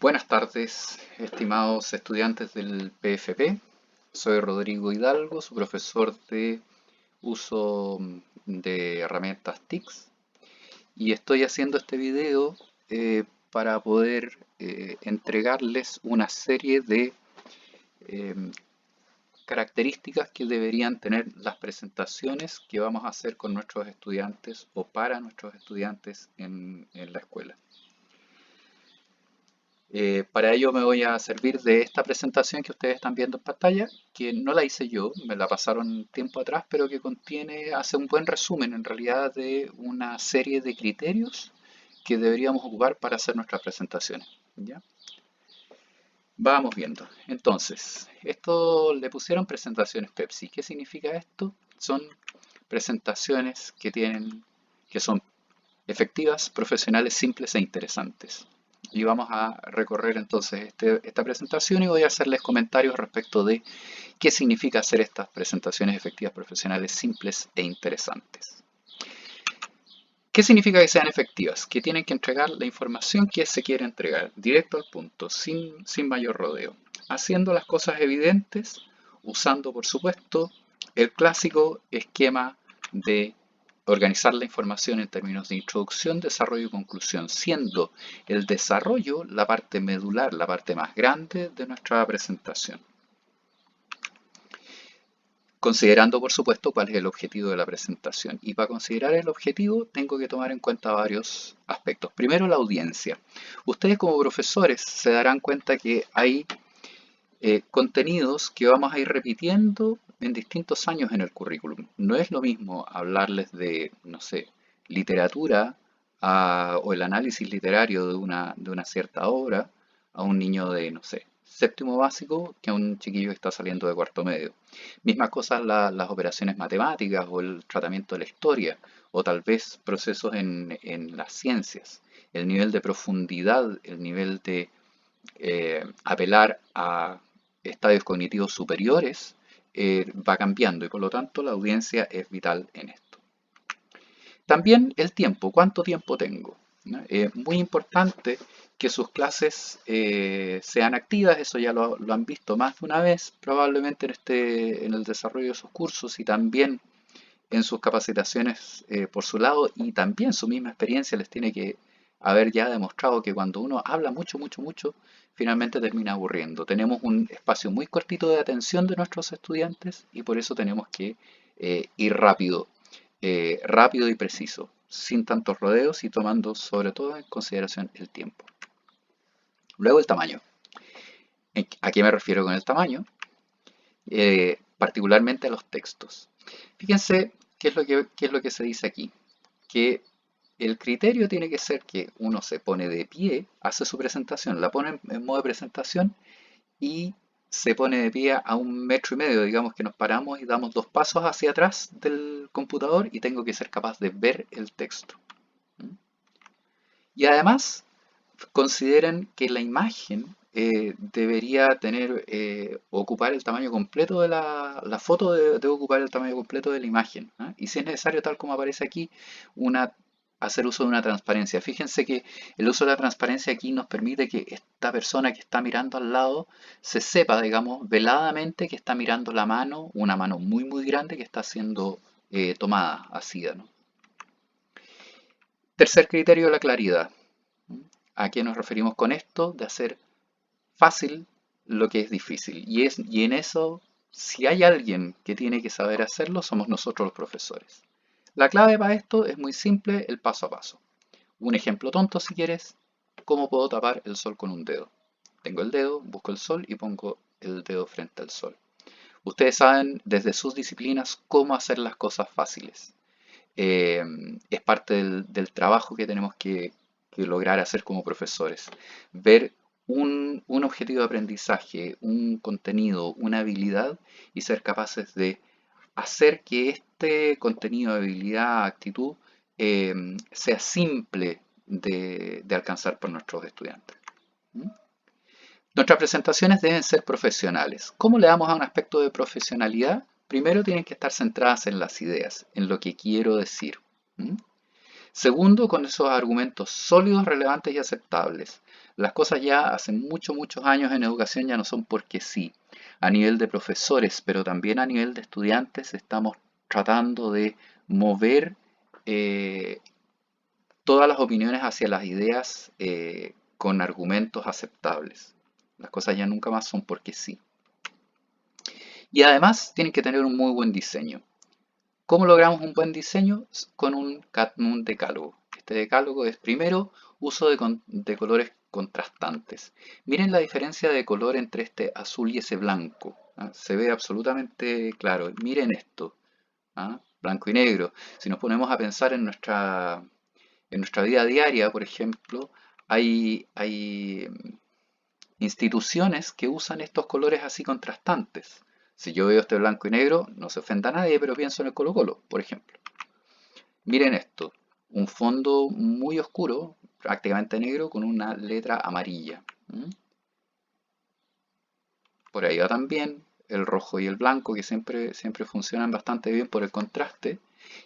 Buenas tardes, estimados estudiantes del PFP. Soy Rodrigo Hidalgo, su profesor de uso de herramientas TICS, y estoy haciendo este video para poder entregarles una serie de em, características que deberían tener las presentaciones que vamos a hacer con nuestros estudiantes o para nuestros estudiantes en la escuela. Para ello me voy a servir de esta presentación que ustedes están viendo en pantalla, que no la hice yo, me la pasaron tiempo atrás, pero que hace un buen resumen en realidad de una serie de criterios que deberíamos ocupar para hacer nuestras presentaciones. ¿Ya? Vamos viendo. Entonces, esto le pusieron presentaciones Pepsi. ¿Qué significa esto? Son presentaciones que son efectivas, profesionales, simples e interesantes. Y vamos a recorrer entonces esta presentación y voy a hacerles comentarios respecto de qué significa hacer estas presentaciones efectivas, profesionales, simples e interesantes. ¿Qué significa que sean efectivas? Que tienen que entregar la información que se quiere entregar, directo al punto, sin mayor rodeo, haciendo las cosas evidentes, usando por supuesto el clásico esquema de organizar la información en términos de introducción, desarrollo y conclusión, siendo el desarrollo la parte medular, la parte más grande de nuestra presentación. Considerando, por supuesto, cuál es el objetivo de la presentación. Y para considerar el objetivo, tengo que tomar en cuenta varios aspectos. Primero, la audiencia. Ustedes como profesores se darán cuenta que hay contenidos que vamos a ir repitiendo en distintos años en el currículum. No es lo mismo hablarles de, no sé, literatura o el análisis literario de una cierta obra a un niño de, no sé, séptimo básico que a un chiquillo que está saliendo de cuarto medio. Mismas cosas las operaciones matemáticas o el tratamiento de la historia o tal vez procesos en las ciencias. El nivel de profundidad, el nivel de apelar a estadios cognitivos superiores va cambiando y por lo tanto la audiencia es vital en esto. También el tiempo, ¿cuánto tiempo tengo? ¿No? Muy importante que sus clases sean activas, eso ya lo han visto más de una vez, probablemente en el desarrollo de sus cursos y también en sus capacitaciones por su lado, y también su misma experiencia les tiene que haber ya demostrado que cuando uno habla mucho, mucho, mucho, finalmente termina aburriendo. Tenemos un espacio muy cortito de atención de nuestros estudiantes y por eso tenemos que ir rápido y preciso, sin tantos rodeos y tomando sobre todo en consideración el tiempo. Luego el tamaño. ¿A qué me refiero con el tamaño? Particularmente a los textos. Fíjense qué es lo que se dice aquí. Que el criterio tiene que ser que uno se pone de pie, hace su presentación, la pone en modo de presentación y se pone de pie a 1,5 metros, digamos que nos paramos y damos 2 pasos hacia atrás del computador y tengo que ser capaz de ver el texto. Y además, consideren que la imagen debería ocupar el tamaño completo de la foto debe ocupar el tamaño completo de la imagen. ¿Ah? Y si es necesario, tal como aparece aquí, hacer uso de una transparencia. Fíjense que el uso de la transparencia aquí nos permite que esta persona que está mirando al lado se sepa, digamos, veladamente que está mirando la mano, una mano muy, muy grande que está siendo tomada, asida, ¿no? Tercer criterio, la claridad. ¿A qué nos referimos con esto? De hacer fácil lo que es difícil. Y en eso, si hay alguien que tiene que saber hacerlo, somos nosotros los profesores. La clave para esto es muy simple, el paso a paso. Un ejemplo tonto si quieres, ¿cómo puedo tapar el sol con un dedo? Tengo el dedo, busco el sol y pongo el dedo frente al sol. Ustedes saben desde sus disciplinas cómo hacer las cosas fáciles. Es parte del trabajo que tenemos que lograr hacer como profesores. Ver un objetivo de aprendizaje, un contenido, una habilidad y ser capaces de hacer que este contenido, habilidad, actitud sea simple de alcanzar por nuestros estudiantes. ¿Mm? Nuestras presentaciones deben ser profesionales. ¿Cómo le damos a un aspecto de profesionalidad? Primero tienen que estar centradas en las ideas, en lo que quiero decir. ¿Mm? Segundo, con esos argumentos sólidos, relevantes y aceptables. Las cosas ya hace muchos años en educación ya no son porque sí. A nivel de profesores, pero también a nivel de estudiantes, estamos tratando de mover eh, todas las opiniones hacia las ideas con argumentos aceptables. Las cosas ya nunca más son porque sí. Y además tienen que tener un muy buen diseño. ¿Cómo logramos un buen diseño? Con un decálogo. Este decálogo es primero uso de colores contrastantes. Miren la diferencia de color entre este azul y ese blanco. ¿Ah? Se ve absolutamente claro. Miren esto. ¿Ah? Blanco y negro. Si nos ponemos a pensar en nuestra vida diaria, por ejemplo, hay instituciones que usan estos colores así contrastantes. Si yo veo este blanco y negro, no se ofenda a nadie, pero pienso en el Colo-Colo, por ejemplo. Miren esto, un fondo muy oscuro, prácticamente negro, con una letra amarilla. ¿Mm? Por ahí va también el rojo y el blanco, que siempre funcionan bastante bien por el contraste.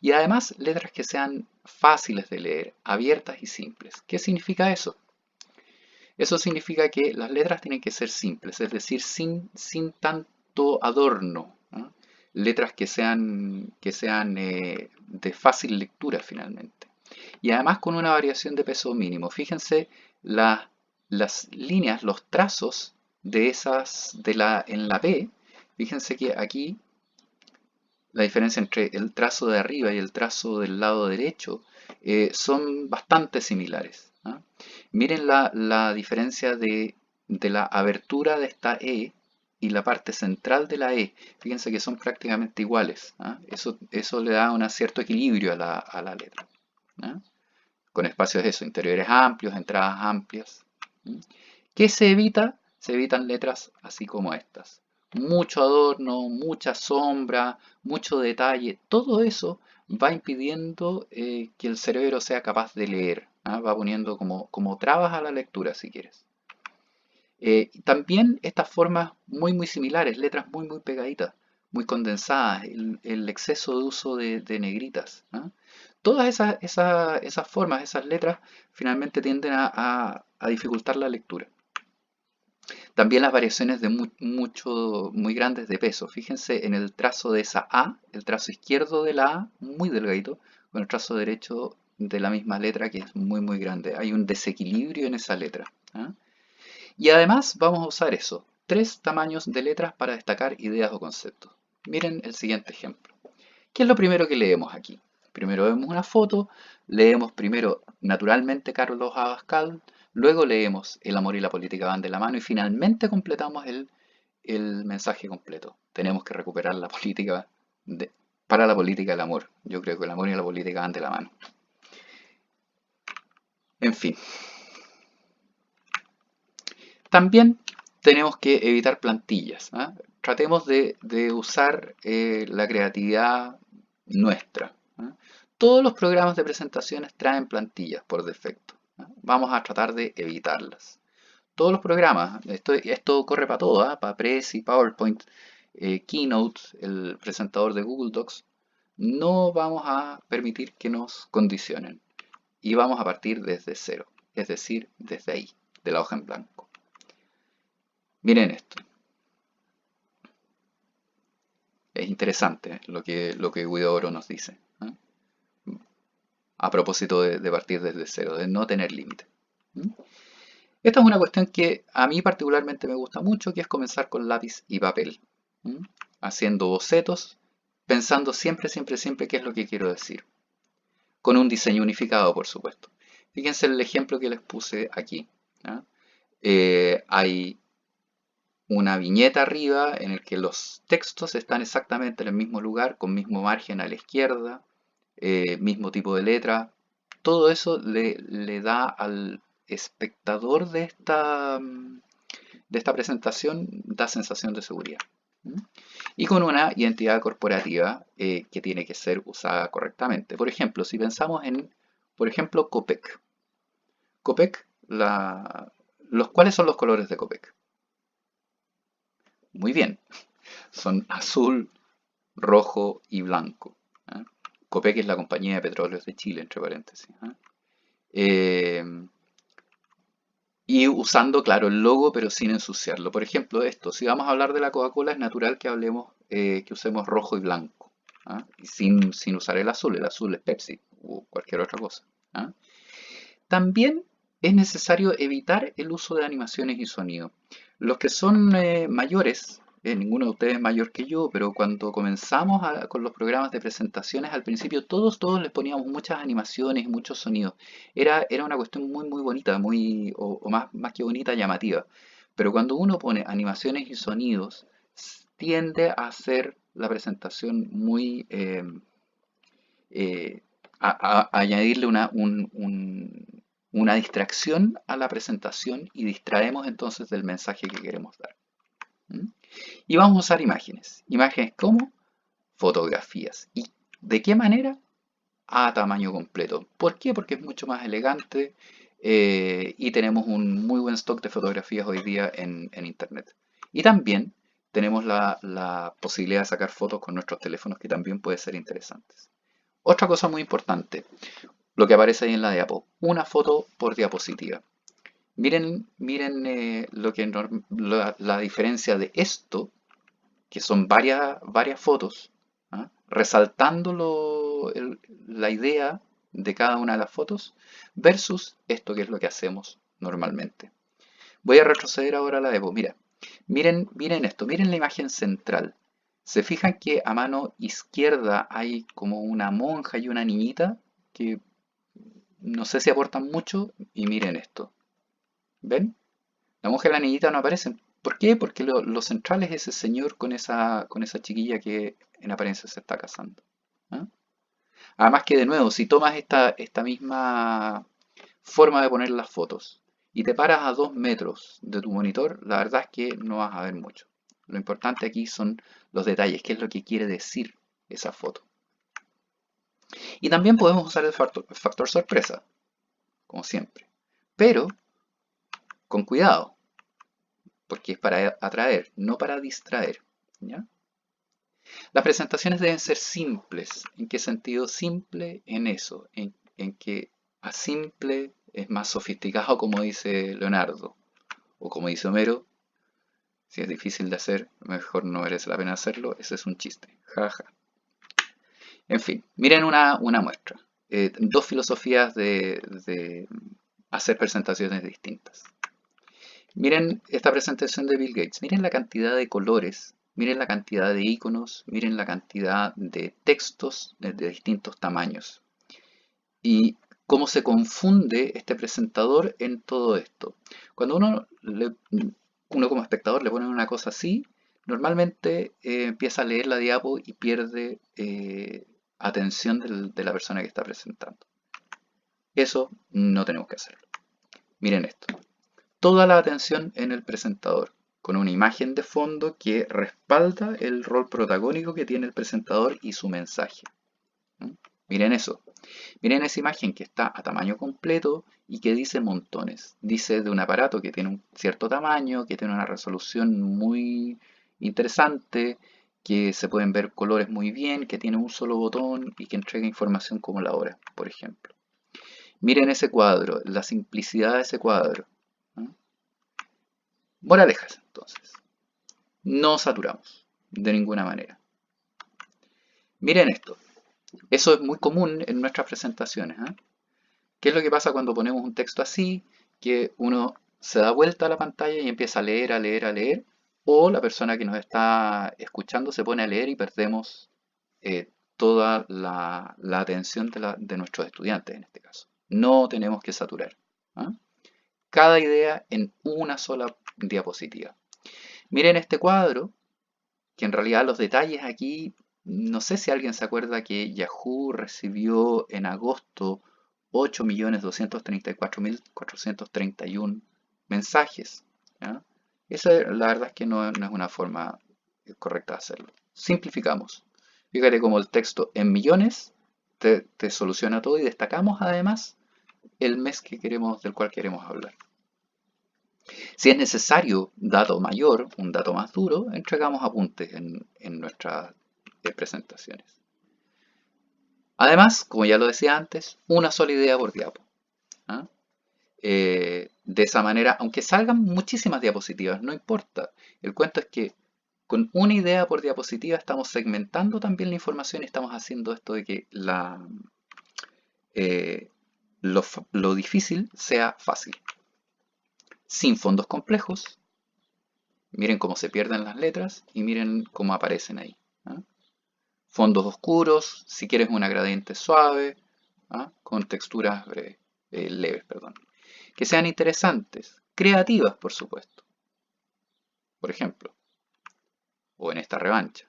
Y además, letras que sean fáciles de leer, abiertas y simples. ¿Qué significa eso? Eso significa que las letras tienen que ser simples, es decir, sin tanto adorno. ¿No? Letras que sean de fácil lectura finalmente. Y además con una variación de peso mínimo. Fíjense las líneas, los trazos en la B. Fíjense que aquí la diferencia entre el trazo de arriba y el trazo del lado derecho son bastante similares. ¿Ah? Miren la diferencia de la abertura de esta E y la parte central de la E. Fíjense que son prácticamente iguales. ¿Ah? Eso le da un cierto equilibrio a la letra. ¿Ah? Con espacios interiores amplios, entradas amplias. ¿Mm? ¿Qué se evita? Se evitan letras así como estas. Mucho adorno, mucha sombra, mucho detalle, todo eso va impidiendo que el cerebro sea capaz de leer. ¿Ah? Va poniendo como trabas a la lectura, si quieres. También estas formas muy similares, letras muy pegaditas, muy condensadas, el exceso de uso de negritas. ¿Ah? Todas esas formas, esas letras, finalmente tienden a dificultar la lectura. También las variaciones de muy grandes de peso. Fíjense en el trazo de esa A, el trazo izquierdo de la A, muy delgadito, con el trazo derecho de la misma letra que es muy grande. Hay un desequilibrio en esa letra. ¿Ah? Y además vamos a usar eso, 3 tamaños de letras para destacar ideas o conceptos. Miren el siguiente ejemplo. ¿Qué es lo primero que leemos aquí? Primero vemos una foto, leemos primero naturalmente Carlos Abascal, luego leemos El amor y la política van de la mano y finalmente completamos el mensaje completo. Tenemos que recuperar la política para la política del amor. Yo creo que el amor y la política van de la mano. En fin, también tenemos que evitar plantillas. ¿Ah? Tratemos de usar la creatividad nuestra. ¿Ah? Todos los programas de presentaciones traen plantillas por defecto. ¿Ah? Vamos a tratar de evitarlas. Todos los programas, esto corre para todo, ¿ah? Para Prezi, PowerPoint, Keynote, el presentador de Google Docs, no vamos a permitir que nos condicionen y vamos a partir desde cero, es decir, desde ahí, de la hoja en blanco. Miren esto. Es interesante lo que Guido Oro nos dice. ¿Eh? A propósito de partir desde cero, de no tener límite. Esta es una cuestión que a mí particularmente me gusta mucho, que es comenzar con lápiz y papel. Haciendo bocetos, pensando siempre qué es lo que quiero decir. Con un diseño unificado, por supuesto. Fíjense el ejemplo que les puse aquí. Hay una viñeta arriba en el que los textos están exactamente en el mismo lugar, con mismo margen a la izquierda, mismo tipo de letra. Todo eso le da al espectador de esta presentación, da sensación de seguridad. Y con una identidad corporativa que tiene que ser usada correctamente. Por ejemplo, si pensamos en, por ejemplo, Copec. Copec, ¿cuáles son los colores de Copec? Muy bien, son azul, rojo y blanco. ¿Eh? Copec es la compañía de petróleos de Chile, entre paréntesis. ¿Ah? Eh, y usando, claro, el logo, pero sin ensuciarlo. Por ejemplo, esto, si vamos a hablar de la Coca-Cola, es natural que hablemos, que usemos rojo y blanco. ¿Ah? Y sin usar el azul es Pepsi o cualquier otra cosa. ¿Ah? También es necesario evitar el uso de animaciones y sonido. Los que son mayores, ninguno de ustedes es mayor que yo, pero cuando comenzamos con los programas de presentaciones, al principio todos les poníamos muchas animaciones y muchos sonidos. Era una cuestión muy bonita, o más que bonita, llamativa. Pero cuando uno pone animaciones y sonidos, tiende a hacer la presentación eh, a añadirle una distracción a la presentación y distraemos entonces del mensaje que queremos dar. ¿Mm? Y vamos a usar imágenes. Imágenes como fotografías. ¿Y de qué manera? A tamaño completo. ¿Por qué? Porque es mucho más elegante y tenemos un muy buen stock de fotografías hoy día en Internet. Y también tenemos la posibilidad de sacar fotos con nuestros teléfonos que también puede ser interesantes. Otra cosa muy importante, lo que aparece ahí en la diapo, una foto por diapositiva. Miren la diferencia de esto, que son varias fotos, ¿ah? Resaltando la idea de cada una de las fotos, versus esto que es lo que hacemos normalmente. Voy a retroceder ahora a la diapo. Miren esto, miren la imagen central. ¿Se fijan que a mano izquierda hay como una monja y una niñita que no sé si aportan mucho? Y miren esto. ¿Ven? La monja y la niñita no aparecen. ¿Por qué? Porque lo central es ese señor con esa chiquilla que en apariencia se está casando. ¿Ah? Además que de nuevo, si tomas esta misma forma de poner las fotos y te paras a 2 metros de tu monitor, la verdad es que no vas a ver mucho. Lo importante aquí son los detalles, qué es lo que quiere decir esa foto. Y también podemos usar el factor sorpresa, como siempre. Pero con cuidado, porque es para atraer, no para distraer. ¿Ya? Las presentaciones deben ser simples. ¿En qué sentido? Simple en eso, en que a simple es más sofisticado, como dice Leonardo, o como dice Homero, si es difícil de hacer, mejor no merece la pena hacerlo, ese es un chiste, jaja. En fin, miren una muestra. Dos filosofías de hacer presentaciones distintas. Miren esta presentación de Bill Gates, miren la cantidad de colores, miren la cantidad de iconos, miren la cantidad de textos de distintos tamaños. Y cómo se confunde este presentador en todo esto. Cuando uno como espectador le pone una cosa así, normalmente empieza a leer la diapo y pierde atención de la persona que está presentando. Eso no tenemos que hacerlo. Miren esto. Toda la atención en el presentador, con una imagen de fondo que respalda el rol protagónico que tiene el presentador y su mensaje. ¿Mm? Miren eso. Miren esa imagen que está a tamaño completo y que dice montones. Dice de un aparato que tiene un cierto tamaño, que tiene una resolución muy interesante, que se pueden ver colores muy bien, que tiene un solo botón y que entrega información como la hora, por ejemplo. Miren ese cuadro, la simplicidad de ese cuadro. ¿No? Moralejas, entonces. No saturamos, de ninguna manera. Miren esto. Eso es muy común en nuestras presentaciones. ¿Eh? ¿Qué es lo que pasa cuando ponemos un texto así? Que uno se da vuelta a la pantalla y empieza a leer, a leer, a leer, o la persona que nos está escuchando se pone a leer y perdemos toda la atención de nuestros estudiantes en este caso. No tenemos que saturar. ¿Ah? Cada idea en una sola diapositiva. Miren este cuadro, que en realidad los detalles aquí, no sé si alguien se acuerda que Yahoo recibió en agosto 8.234.431 mensajes. ¿Ya? Esa la verdad es que no es una forma correcta de hacerlo. Simplificamos. Fíjate cómo el texto en millones te soluciona todo y destacamos además el mes del cual queremos hablar. Si es necesario dato mayor, un dato más duro, entregamos apuntes en nuestras presentaciones. Además, como ya lo decía antes, una sola idea por diapo. ¿Ah? De esa manera, aunque salgan muchísimas diapositivas, no importa. El cuento es que con una idea por diapositiva estamos segmentando también la información y estamos haciendo esto de que eh, lo difícil sea fácil. Sin fondos complejos, miren cómo se pierden las letras y miren cómo aparecen ahí. ¿Ah? Fondos oscuros, si quieres una gradiente suave, ¿ah? Con texturas leves, perdón. Que sean interesantes, creativas, por supuesto. Por ejemplo, o en esta revancha.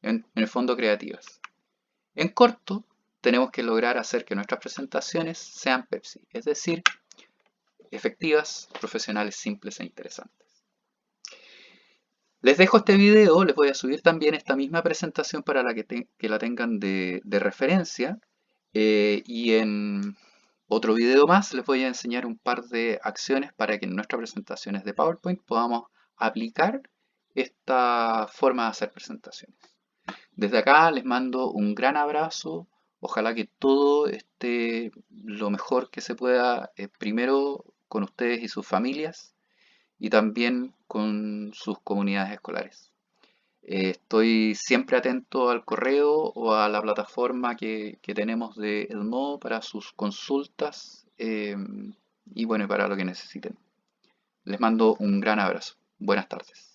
En el fondo, creativas. En corto, tenemos que lograr hacer que nuestras presentaciones sean Pepsi, es decir, efectivas, profesionales, simples e interesantes. Les dejo este video, les voy a subir también esta misma presentación para que la tengan de referencia. Y en otro video más les voy a enseñar un par de acciones para que en nuestras presentaciones de PowerPoint podamos aplicar esta forma de hacer presentaciones. Desde acá les mando un gran abrazo. Ojalá que todo esté lo mejor que se pueda, primero con ustedes y sus familias y también con sus comunidades escolares. Estoy siempre atento al correo o a la plataforma que tenemos de Edmodo para sus consultas y bueno, para lo que necesiten. Les mando un gran abrazo. Buenas tardes.